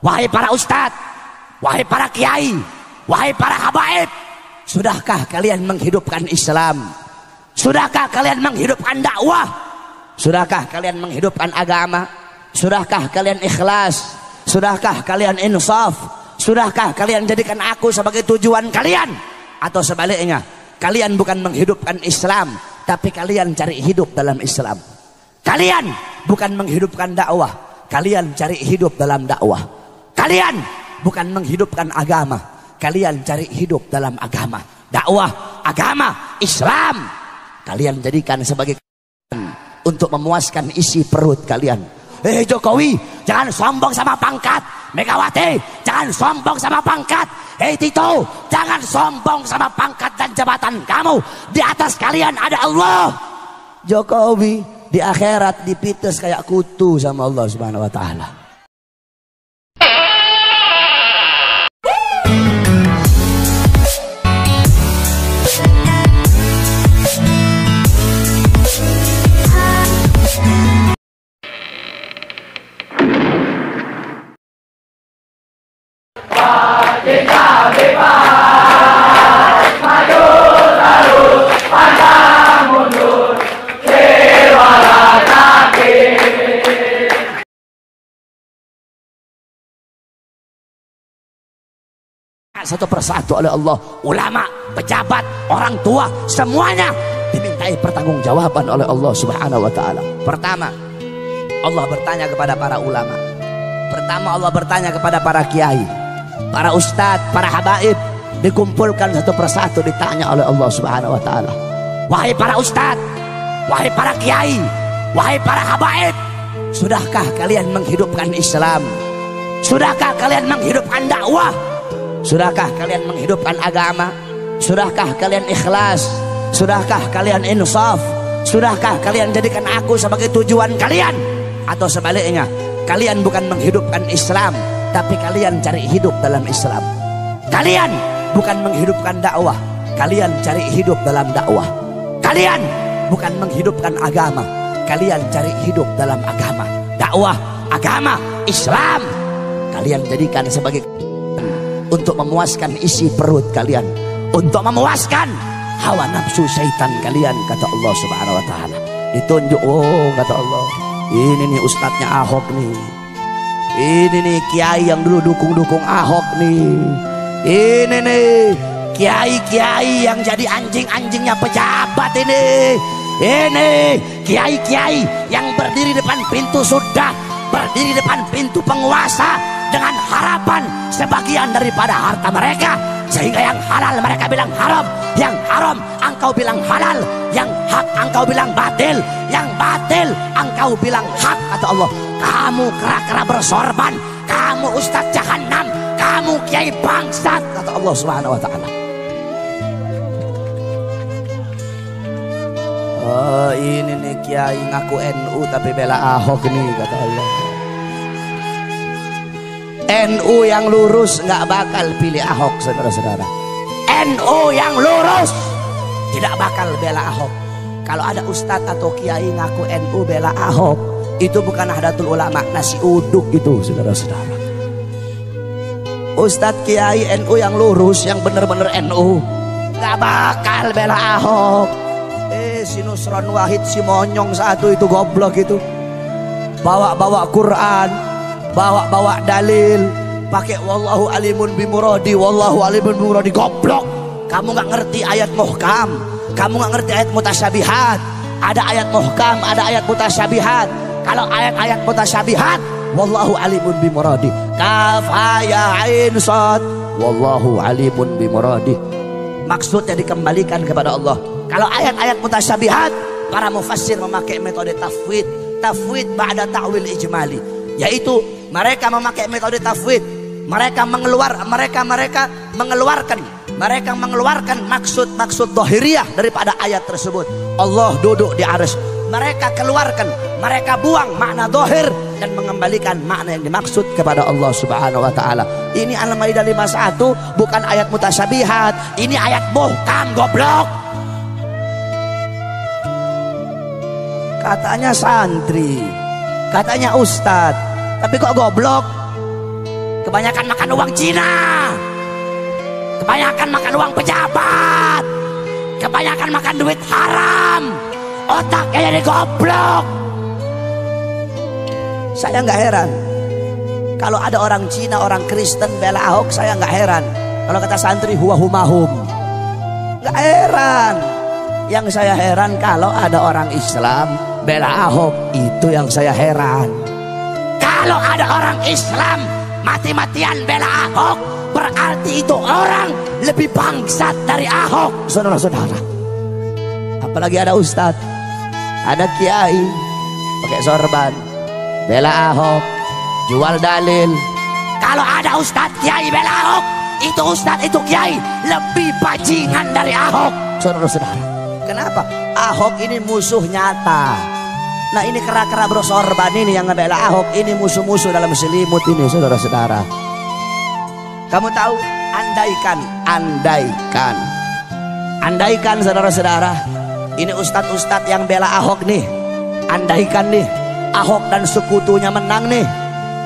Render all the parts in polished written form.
wahai para ustadz, wahai para kiai, wahai para habaib, sudahkah kalian menghidupkan Islam? Sudahkah kalian menghidupkan dakwah? Sudahkah kalian menghidupkan agama? Sudahkah kalian ikhlas? Sudahkah kalian insaf? Sudahkah kalian jadikan aku sebagai tujuan kalian? Atau sebaliknya, kalian bukan menghidupkan Islam, tapi kalian cari hidup dalam Islam. Kalian bukan menghidupkan dakwah, kalian cari hidup dalam dakwah. Kalian bukan menghidupkan agama, kalian cari hidup dalam agama. Dakwah, agama, Islam kalian jadikan sebagai untuk memuaskan isi perut kalian. Jokowi, jangan sombong sama pangkat. Megawati, jangan sombong sama pangkat. Tito, jangan sombong sama pangkat dan jabatan kamu. Di atas kalian ada Allah. Jokowi di akhirat dipites kayak kutu sama Allah Subhanahu wa taala. Kita bebas, maju terus, pantang mundur, lewat kaki. Satu persatu oleh Allah, ulama, pejabat, orang tua, semuanya dimintai pertanggungjawaban oleh Allah Subhanahu wa taala. Pertama, Allah bertanya kepada para ulama. Pertama, Allah bertanya kepada para kiai, para ustadz, para habaib, dikumpulkan satu persatu ditanya oleh Allah Subhanahu wa taala. Wahai para ustadz, wahai para kiai, wahai para habaib, sudahkah kalian menghidupkan Islam? Sudahkah kalian menghidupkan dakwah? Sudahkah kalian menghidupkan agama? Sudahkah kalian ikhlas? Sudahkah kalian insaf? Sudahkah kalian jadikan aku sebagai tujuan kalian? Atau sebaliknya, kalian bukan menghidupkan Islam, tapi kalian cari hidup dalam Islam. Kalian bukan menghidupkan dakwah, kalian cari hidup dalam dakwah. Kalian bukan menghidupkan agama, kalian cari hidup dalam agama. Dakwah, agama, Islam kalian jadikan sebagai untuk memuaskan isi perut kalian, untuk memuaskan hawa nafsu syaitan kalian, kata Allah Subhanahu wa taala. Ditunjuk, oh kata Allah, ini nih ustadznya Ahok nih. Ini nih kiai yang dulu dukung Ahok nih. Ini nih kiai-kiai yang jadi anjing-anjingnya pejabat ini. Ini kiai-kiai yang berdiri depan pintu sudah, berdiri depan pintu penguasa dengan harapan sebagian daripada harta mereka, sehingga yang halal mereka bilang haram, yang haram engkau bilang halal, yang hak engkau bilang batil, yang batil engkau bilang hak, kata Allah. Kamu kera-kera bersorban, kamu ustadz jahanam, kamu kiai bangsat, kata Allah Subhanahu wa taala. Oh, ini nih kiai ngaku NU tapi bela Ahok nih, kata Allah. NU yang lurus nggak bakal pilih Ahok, saudara-saudara. NU yang lurus tidak bakal bela Ahok. Kalau ada ustadz atau kiai ngaku NU bela Ahok, itu bukan Nahdlatul Ulama, nasi uduk itu, saudara-saudara. Ustadz kiai NU yang lurus, yang bener-bener NU, nggak bakal bela Ahok. Si Nusron Wahid, si monyong satu itu, goblok itu, bawa-bawa Quran, bawa-bawa dalil, pakai wallahu alimun bimuradi, wallahu alimun bimuradi, goblok. Kamu nggak ngerti ayat muhkam, kamu nggak ngerti ayat mutasyabihat. Ada ayat muhkam, ada ayat mutasyabihat. Kalau ayat-ayat mutasyabihat, wallahu alimun bimuradi, kafaya ain sad, wallahu alimun bimuradi, maksudnya dikembalikan kepada Allah. Kalau ayat-ayat mutasyabihat, para mufassir memakai metode tafwid, tafwid ba'da ta'wil ijmali, yaitu mereka memakai metode tafwid. Mereka mengeluarkan maksud zahiriyah daripada ayat tersebut. Allah duduk di arsy, mereka keluarkan, mereka buang makna zahir dan mengembalikan makna yang dimaksud kepada Allah Subhanahu wa taala. Ini Al-Maidah 51 bukan ayat mutasyabihat, ini ayat muhkam, goblok. Katanya santri, katanya ustadz, tapi kok goblok? Kebanyakan makan uang Cina, kebanyakan makan uang pejabat, kebanyakan makan duit haram, otaknya jadi goblok. Saya nggak heran kalau ada orang Cina, orang Kristen bela Ahok, saya nggak heran. Kalau kata santri huwa humahum, nggak heran. Yang saya heran kalau ada orang Islam bela Ahok, itu yang saya heran. Kalau ada orang Islam mati-matian bela Ahok, berarti itu orang lebih bangsat dari Ahok, saudara-saudara. Apalagi ada ustadz, ada kiai pakai sorban bela Ahok, jual dalil. Kalau ada ustadz kiai bela Ahok, itu ustadz, itu kiai lebih bajingan dari Ahok, saudara-saudara. Kenapa? Ahok ini musuh nyata. Nah ini kera-kera bersorban ini yang ngebela Ahok, ini musuh-musuh dalam selimut ini, saudara-saudara. Kamu tahu, andaikan saudara-saudara, ini ustadz-ustadz yang bela Ahok nih, andaikan nih Ahok dan sekutunya menang nih,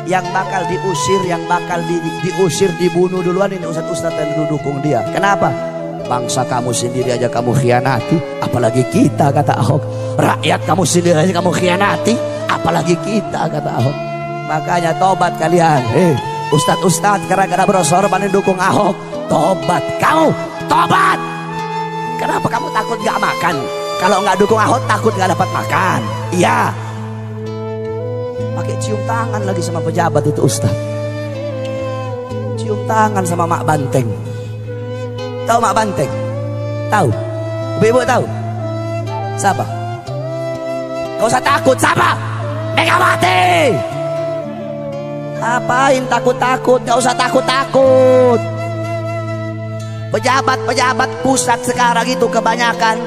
yang bakal diusir, yang bakal diusir, dibunuh duluan ini ustadz-ustadz yang didukung dia. Kenapa? Bangsa kamu sendiri aja kamu khianati, apalagi kita, kata Ahok. Rakyat kamu sendiri aja kamu khianati, apalagi kita, kata Ahok. Makanya tobat kalian, ustadz-ustadz gara-gara bersorban dukung Ahok, tobat kamu, tobat. Kenapa kamu takut gak makan? Kalau nggak dukung Ahok takut nggak dapat makan? Iya. Pakai cium tangan lagi sama pejabat itu ustadz. Cium tangan sama Mak Banteng. Tahu Mak Banteng? Tahu? Ibu tahu? Siapa? Gak usah takut, siapa? Megawati. Apain takut-takut? Gak usah takut-takut. Pejabat-pejabat pusat sekarang itu kebanyakan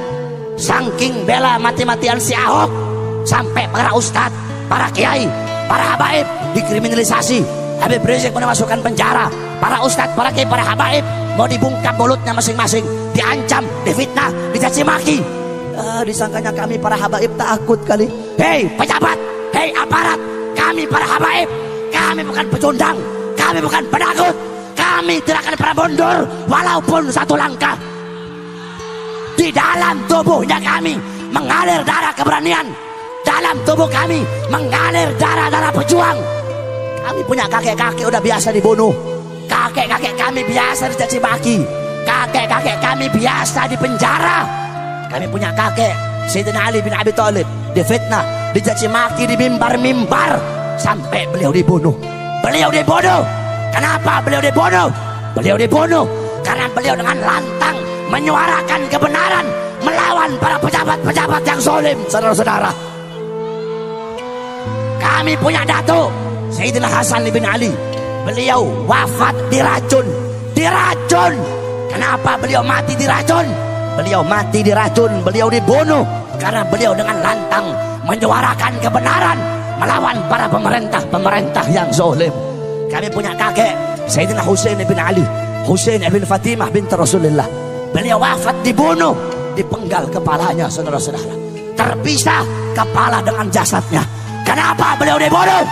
saking bela mati-matian si Ahok, sampai para ustadz, para kiai, para habaib dikriminalisasi. Habib Rizik mau dimasukkan penjara. Para ustadz, para kiai, para habaib mau dibungkam mulutnya masing-masing, diancam, difitnah, dicaci maki. Disangkanya kami para habaib takut kali. Hei pejabat, hei aparat, kami para habaib, kami bukan pecundang, kami bukan penakut, kami tidak akan pernah mundur walaupun satu langkah. Di dalam tubuhnya kami mengalir darah keberanian, dalam tubuh kami mengalir darah-darah pejuang. Kami punya kakek-kakek udah biasa dibunuh, kakek-kakek kami biasa dicaci maki, kakek-kakek kami biasa dipenjara. Kami punya kakek Sayyidina Ali bin Abi Thalib difitnah, dicaci maki di mimbar-mimbar sampai beliau dibunuh. Beliau dibunuh. Kenapa beliau dibunuh? Beliau dibunuh karena beliau dengan lantang menyuarakan kebenaran melawan para pejabat-pejabat yang zalim, saudara-saudara. Kami punya datuk Sayyidina Hasan bin Ali. Beliau wafat diracun. Diracun. Kenapa beliau mati diracun? Beliau mati diracun, beliau dibunuh karena beliau dengan lantang menyuarakan kebenaran melawan para pemerintah yang zalim. Kami punya kakek Sayyidina Husain bin Ali, Husain bin Fatimah binti Rasulullah. Beliau wafat dibunuh, dipenggal kepalanya, saudara-saudara. Terpisah kepala dengan jasadnya. Kenapa beliau dibunuh?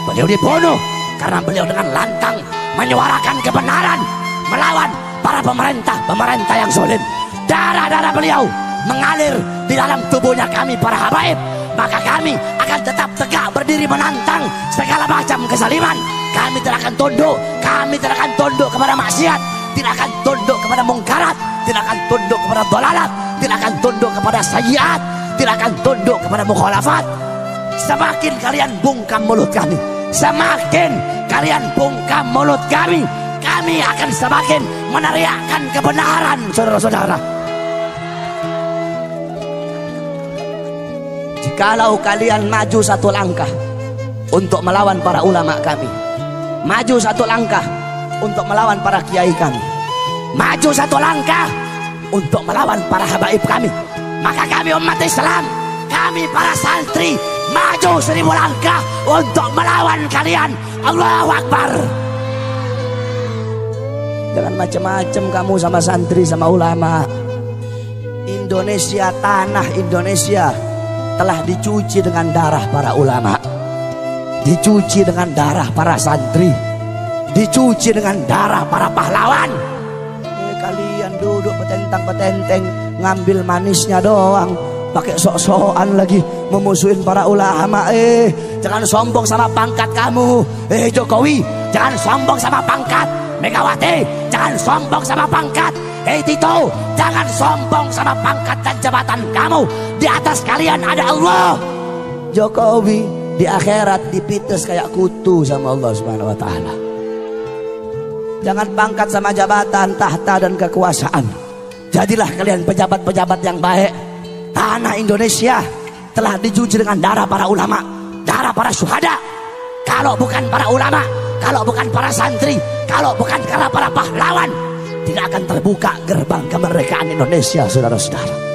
Beliau dibunuh karena beliau dengan lantang menyuarakan kebenaran melawan para pemerintah yang zalim. Darah-darah beliau mengalir di dalam tubuhnya kami para habaib. Maka kami akan tetap tegak berdiri menantang segala macam kezaliman. Kami tidak akan tunduk. Kami tidak akan tunduk kepada maksiat, tidak akan tunduk kepada mungkarat, tidak akan tunduk kepada dolalat, tidak akan tunduk kepada sayyiat, tidak akan tunduk kepada mukhalafat. Semakin kalian bungkam mulut kami, semakin kalian bungkam mulut kami akan semakin meneriakkan kebenaran, saudara-saudara. Jikalau kalian maju satu langkah untuk melawan para ulama kami, maju satu langkah untuk melawan para kiai kami, maju satu langkah untuk melawan para habaib kami, maka kami umat Islam, kami para santri maju 1000 langkah untuk melawan kalian. Allahu Akbar. Jangan macam-macam kamu sama santri sama ulama. Indonesia, tanah Indonesia telah dicuci dengan darah para ulama, dicuci dengan darah para santri. dicuci dengan darah para pahlawan. Kalian duduk petentang-petenteng, ngambil manisnya doang, pakai sok-sokan lagi memusuhin para ulama. Jangan sombong sama pangkat kamu. Jokowi, jangan sombong sama pangkat. Megawati, jangan sombong sama pangkat. Tito, jangan sombong sama pangkat dan jabatan kamu. Di atas kalian ada Allah. Jokowi di akhirat dipites kayak kutu sama Allah Subhanahu wa taala. Jangan pangkat sama jabatan, tahta dan kekuasaan. Jadilah kalian pejabat-pejabat yang baik. Tanah Indonesia telah dicuci dengan darah para ulama, darah para syuhada. Kalau bukan para ulama, kalau bukan para santri, kalau bukan karena para pahlawan, tidak akan terbuka gerbang kemerdekaan Indonesia, saudara-saudara.